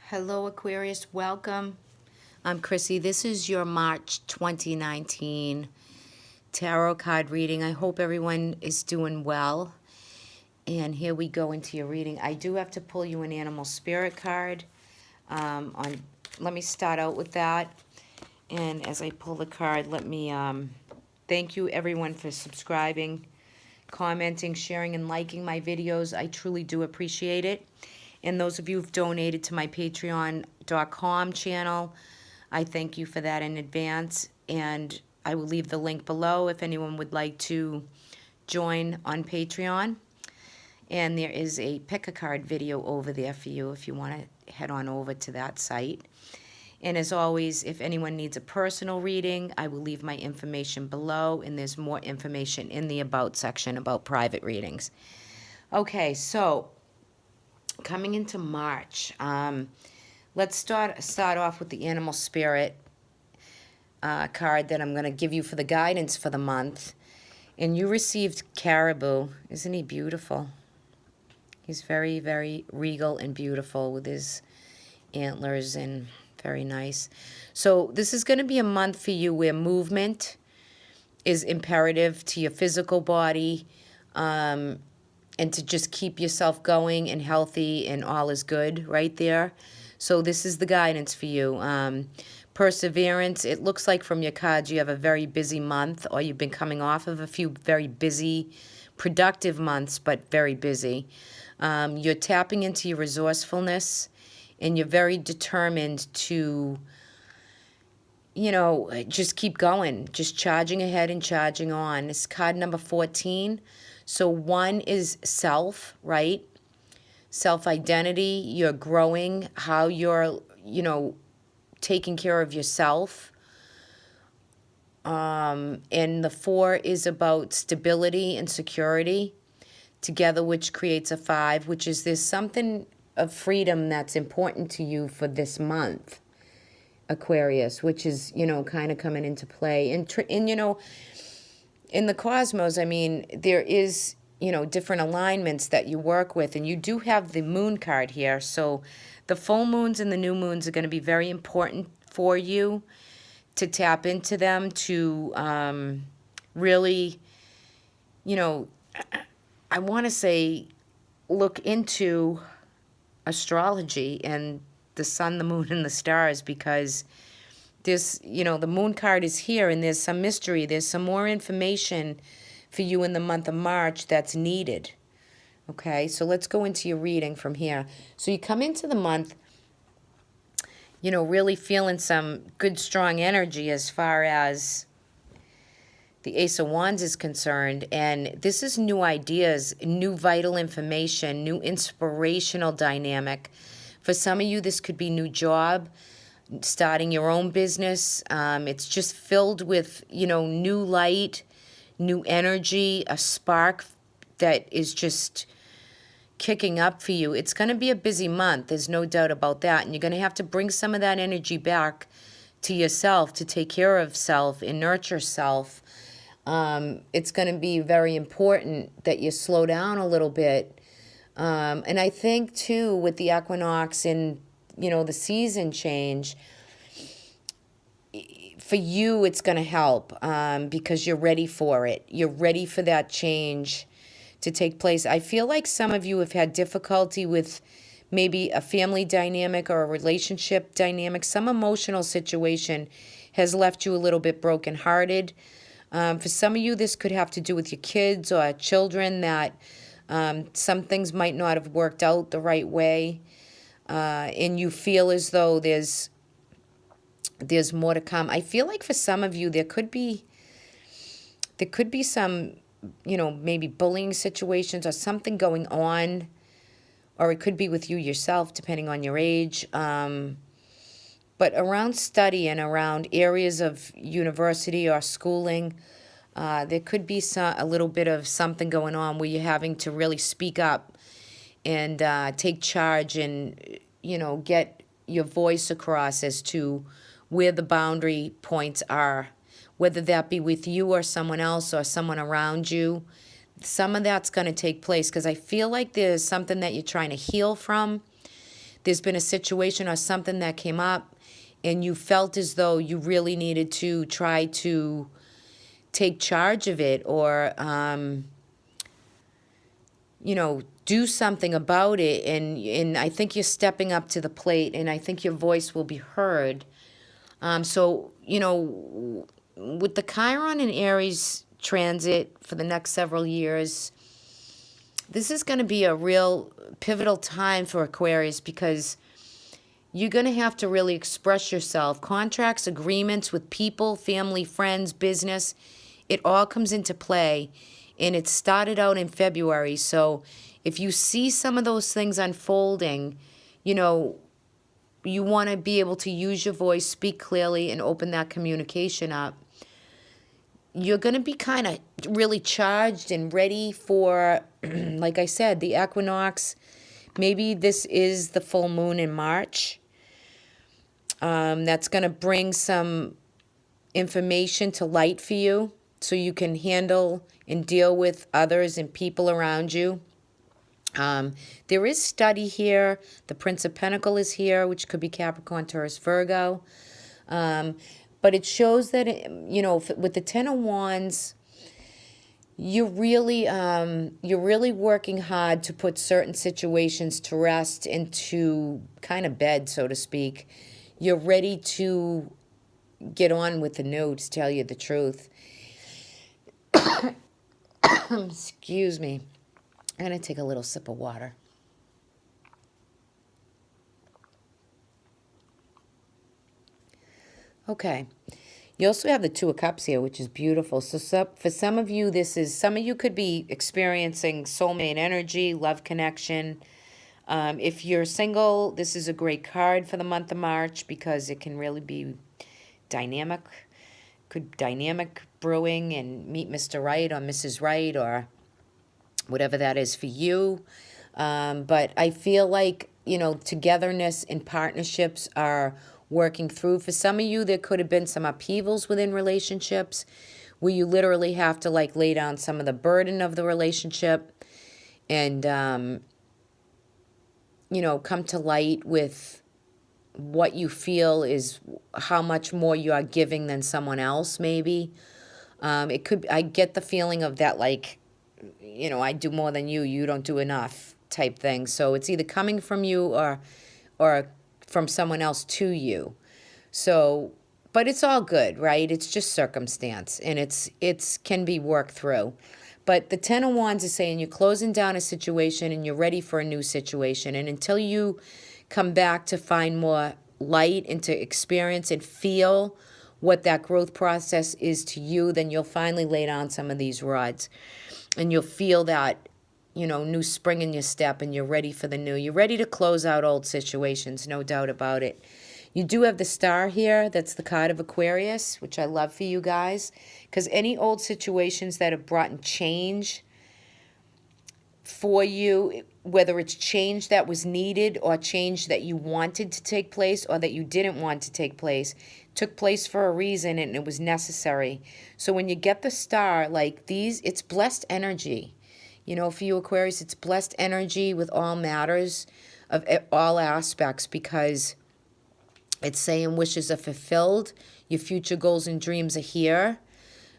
Hello, Aquarius. Welcome. I'm Chrissy. This is your March 2019 tarot card reading. I hope everyone is doing well. And here we go into your reading. I do have to pull you an animal spirit card. Let me start out with that. And as I pull the card, let me thank you everyone for subscribing, commenting, sharing, and liking my videos. I truly do appreciate it. And those of you who've donated to my patreon.com channel, I thank you for that in advance. And I will leave the link below if anyone would like to join on Patreon. And there is a pick a card video over there for you if you want to head on over to that site. And as always, if anyone needs a personal reading, I will leave my information below. And there's more information in the About section about private readings. Okay, so coming into March, let's start off with the animal spirit card that I'm going to give you for the guidance for the month. And you received Caribou. Isn't he beautiful? He's very, very regal and beautiful with his antlers and very nice. So this is going to be a month for you where movement is imperative to your physical body, and to just keep yourself going and healthy and all is good right there. So this is the guidance for you. Perseverance, it looks like from your cards you have a very busy month, or you've been coming off of a few very busy, productive months, but very busy. You're tapping into your resourcefulness, and you're very determined to, just keep going, just charging ahead and charging on. It's card number 14. So 1 is self, right? Self-identity, you're growing, how you're, taking care of yourself. And the 4 is about stability and security together, which creates a 5, which is there's something of freedom that's important to you for this month, Aquarius, which is, kind of coming into play. And in the cosmos, I mean, there is, different alignments that you work with, and you do have the moon card here. So the full moons and the new moons are going to be very important for you to tap into them, to really, I want to say, look into astrology and the sun, the moon, and the stars, because there's, the moon card is here, and there's some mystery. There's some more information for you in the month of March that's needed. Okay, so let's go into your reading from here. So you come into the month, really feeling some good, strong energy as far as the Ace of Wands is concerned. And this is new ideas, new vital information, new inspirational dynamic. For some of you, this could be new job, starting your own business. It's just filled with, new light, new energy, a spark that is just kicking up for you. It's going to be a busy month. There's no doubt about that. And you're going to have to bring some of that energy back to yourself to take care of self and nurture self. It's going to be very important that you slow down a little bit. And I think, too, with the equinox and the season change, for you, it's going to help because you're ready for it. You're ready for that change to take place. I feel like some of you have had difficulty with maybe a family dynamic or a relationship dynamic. Some emotional situation has left you a little bit brokenhearted. For some of you, this could have to do with your kids or children, that some things might not have worked out the right way. And you feel as though there's more to come. I feel like for some of you, there could be some, maybe bullying situations or something going on, or it could be with you yourself, depending on your age. But around study and around areas of university or schooling, there could be a little bit of something going on where you're having to really speak up and take charge and, get your voice across as to where the boundary points are, whether that be with you or someone else or someone around you. Some of that's going to take place because I feel like there's something that you're trying to heal from. there's been a situation or something that came up and you felt as though you really needed to try to take charge of it, or, do something about it. And I think you're stepping up to the plate, and I think your voice will be heard. So, with the Chiron and Aries transit for the next several years, this is going to be a real pivotal time for Aquarius, because you're going to have to really express yourself. Contracts, agreements with people, family, friends, business, it all comes into play. And it started out in February. So if you see some of those things unfolding, you want to be able to use your voice, speak clearly, and open that communication up. You're going to be kind of really charged and ready for, like I said, the equinox. Maybe this is the full moon in March. That's going to bring some information to light for you, so you can handle and deal with others and people around you. There is study here. The Prince of Pentacles is here, which could be Capricorn, Taurus, Virgo. But it shows that, with the Ten of Wands, you're really working hard to put certain situations to rest and to kind of bed, so to speak. You're ready to get on with the new, to tell you the truth. Excuse me. I'm going to take a little sip of water. Okay. You also have the Two of Cups here, which is beautiful. So for some of you, some of you could be experiencing soulmate energy, love connection. If you're single, this is a great card for the month of March, because it can really be dynamic. Dynamic brewing, and meet Mr. Right or Mrs. Right, or whatever that is for you. But I feel like, togetherness and partnerships are working through. For some of you, there could have been some upheavals within relationships where you literally have to lay down some of the burden of the relationship and, come to light with what you feel is how much more you are giving than someone else, maybe. I get the feeling of that, I do more than you, you don't do enough type thing. So it's either coming from you or from someone else to you. So, but it's all good, right? It's just circumstance, and it's can be worked through. But the Ten of Wands is saying you're closing down a situation and you're ready for a new situation. And until you come back to find more light and to experience and feel what that growth process is to you, then you'll finally lay down some of these rods. And you'll feel that, new spring in your step, and you're ready for the new. You're ready to close out old situations, no doubt about it. You do have the Star here. That's the card of Aquarius, which I love for you guys. Because any old situations that have brought in change for you, whether it's change that was needed or change that you wanted to take place or that you didn't want to take place, took place for a reason and it was necessary. So when you get the Star like these, it's blessed energy. For you Aquarius, it's blessed energy with all matters of all aspects, because it's saying wishes are fulfilled. Your future goals and dreams are here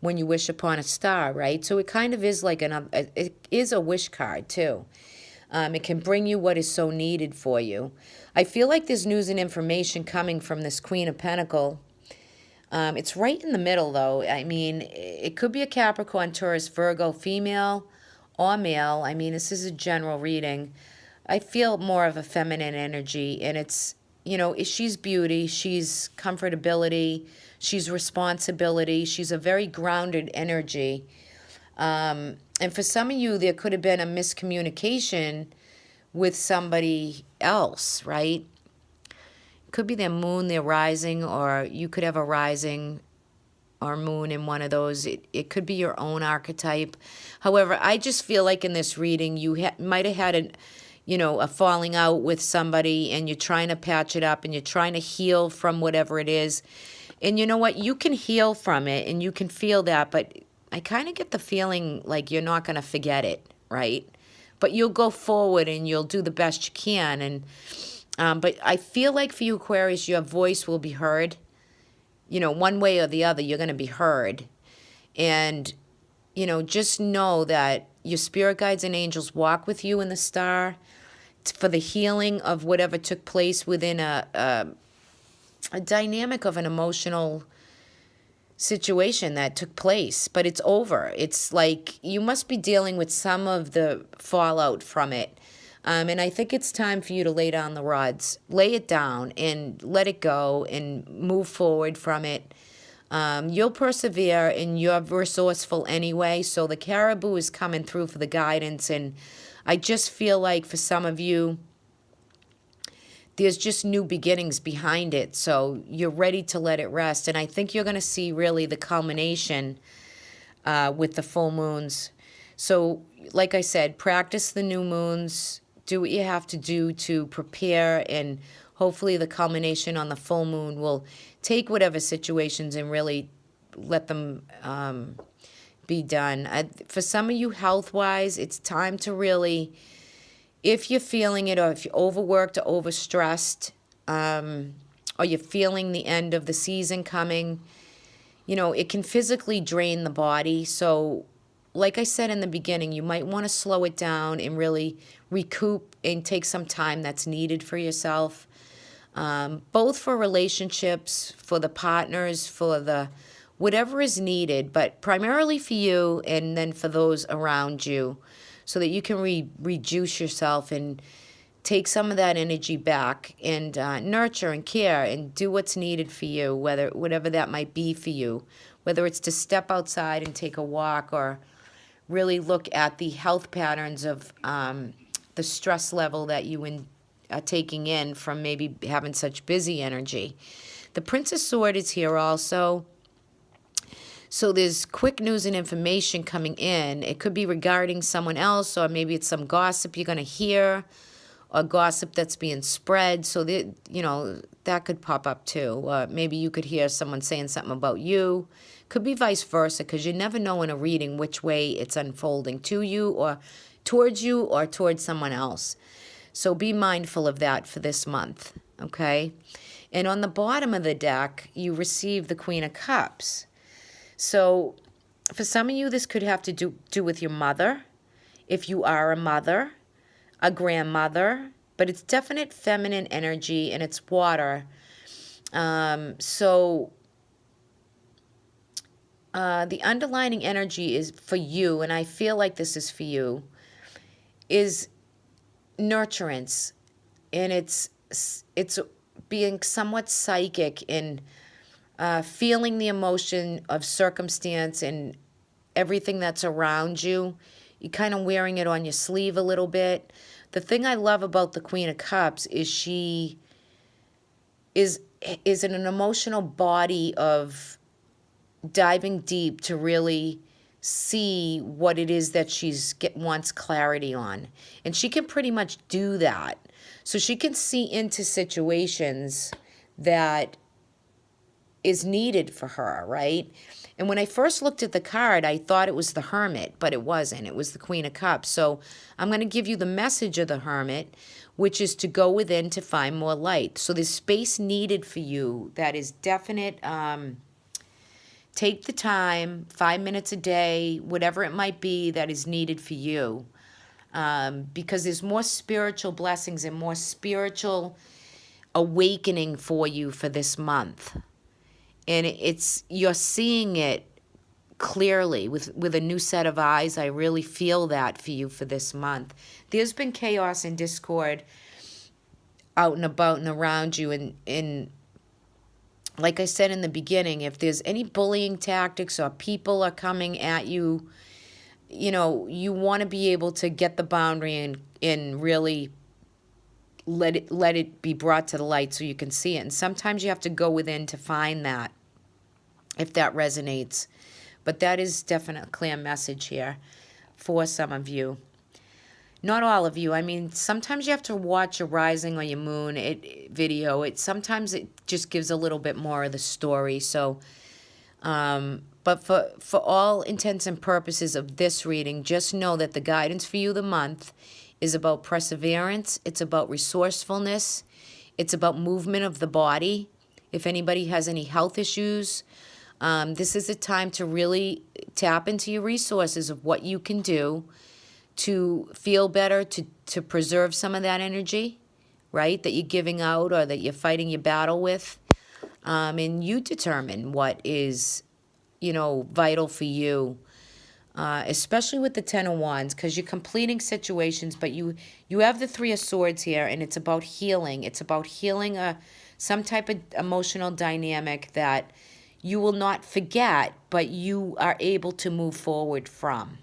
when you wish upon a star, right? So it kind of is it is a wish card too. It can bring you what is so needed for you. I feel like there's news and information coming from this Queen of Pentacles. It's right in the middle, though. I mean, it could be a Capricorn, Taurus, Virgo, female or male. I mean, this is a general reading. I feel more of a feminine energy, and it's, she's beauty, she's comfortability, she's responsibility, she's a very grounded energy. And for some of you, there could have been a miscommunication with somebody else, right? It could be their moon, their rising, or you could have a rising or moon in one of those. It could be your own archetype. However, I just feel like in this reading, you might have had a falling out with somebody, and you're trying to patch it up, and you're trying to heal from whatever it is. And you know what? You can heal from it, and you can feel that, but I kind of get the feeling like you're not going to forget it, right? But you'll go forward, and you'll do the best you can. And, But I feel like for you, Aquarius, your voice will be heard. One way or the other, you're going to be heard. And, just know that your spirit guides and angels walk with you in the star for the healing of whatever took place within a dynamic of an emotional situation that took place, but it's over. It's like you must be dealing with some of the fallout from it. And I think it's time for you to lay down the rods, lay it down and let it go and move forward from it. You'll persevere and you're resourceful anyway. So the caribou is coming through for the guidance. And I just feel like for some of you, there's just new beginnings behind it. So you're ready to let it rest. And I think you're going to see really the culmination with the full moons. So like I said, practice the new moons. Do what you have to do to prepare. And hopefully the culmination on the full moon will take whatever situations and really let them be done. For some of you health-wise, it's time to really... If you're feeling it, or if you're overworked or overstressed, or you're feeling the end of the season coming, it can physically drain the body. So, like I said in the beginning, you might want to slow it down and really recoup and take some time that's needed for yourself, both for relationships, for the partners, for the whatever is needed, but primarily for you and then for those around you, so that you can rejuice yourself and take some of that energy back and nurture and care and do what's needed for you, whatever that might be for you, whether it's to step outside and take a walk or really look at the health patterns of the stress level that you are taking in from maybe having such busy energy. The Prince of Swords is here also. So there's quick news and information coming in. It could be regarding someone else, or maybe it's some gossip you're going to hear, or gossip that's being spread. So that could pop up too. Maybe you could hear someone saying something about you. Could be vice versa, because you never know in a reading which way it's unfolding, to you or towards someone else. So be mindful of that for this month, okay? And on the bottom of the deck, you receive the Queen of Cups. So for some of you, this could have to do with your mother, if you are a mother, a grandmother, but it's definite feminine energy and it's water. So the underlining energy is for you, and I feel like this is for you, is nurturance. And it's being somewhat psychic in feeling the emotion of circumstance and everything that's around you. You're kind of wearing it on your sleeve a little bit. The thing I love about the Queen of Cups is she is in an emotional body of diving deep to really see what it is that wants clarity on. And she can pretty much do that. So she can see into situations that is needed for her, right? And when I first looked at the card, I thought it was the Hermit, but it wasn't. It was the Queen of Cups. So I'm going to give you the message of the Hermit, which is to go within to find more light. So there's space needed for you that is definite. Take the time, 5 minutes a day, whatever it might be that is needed for you. Because there's more spiritual blessings and more spiritual awakening for you for this month. And you're seeing it clearly with a new set of eyes. I really feel that for you for this month. There's been chaos and discord out and about and around you. And like I said in the beginning, if there's any bullying tactics or people are coming at you, you want to be able to get the boundary and really let it be brought to the light so you can see it. And sometimes you have to go within to find that, if that resonates. But that is definitely a clear message here for some of you. Not all of you. I mean, sometimes you have to watch your rising or your moon video. Sometimes it just gives a little bit more of the story. So, but for all intents and purposes of this reading, just know that the guidance for you the month is about perseverance. It's about resourcefulness. It's about movement of the body. If anybody has any health issues, this is a time to really tap into your resources of what you can do to feel better, to preserve some of that energy, right, that you're giving out or that you're fighting your battle with. And you determine what is, vital for you, especially with the Ten of Wands, because you're completing situations, but you have the Three of Swords here, and it's about healing. It's about healing some type of emotional dynamic that you will not forget, but you are able to move forward from.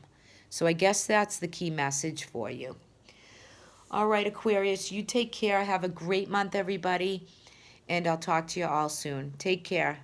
So I guess that's the key message for you. All right, Aquarius, you take care. Have a great month, everybody, and I'll talk to you all soon. Take care.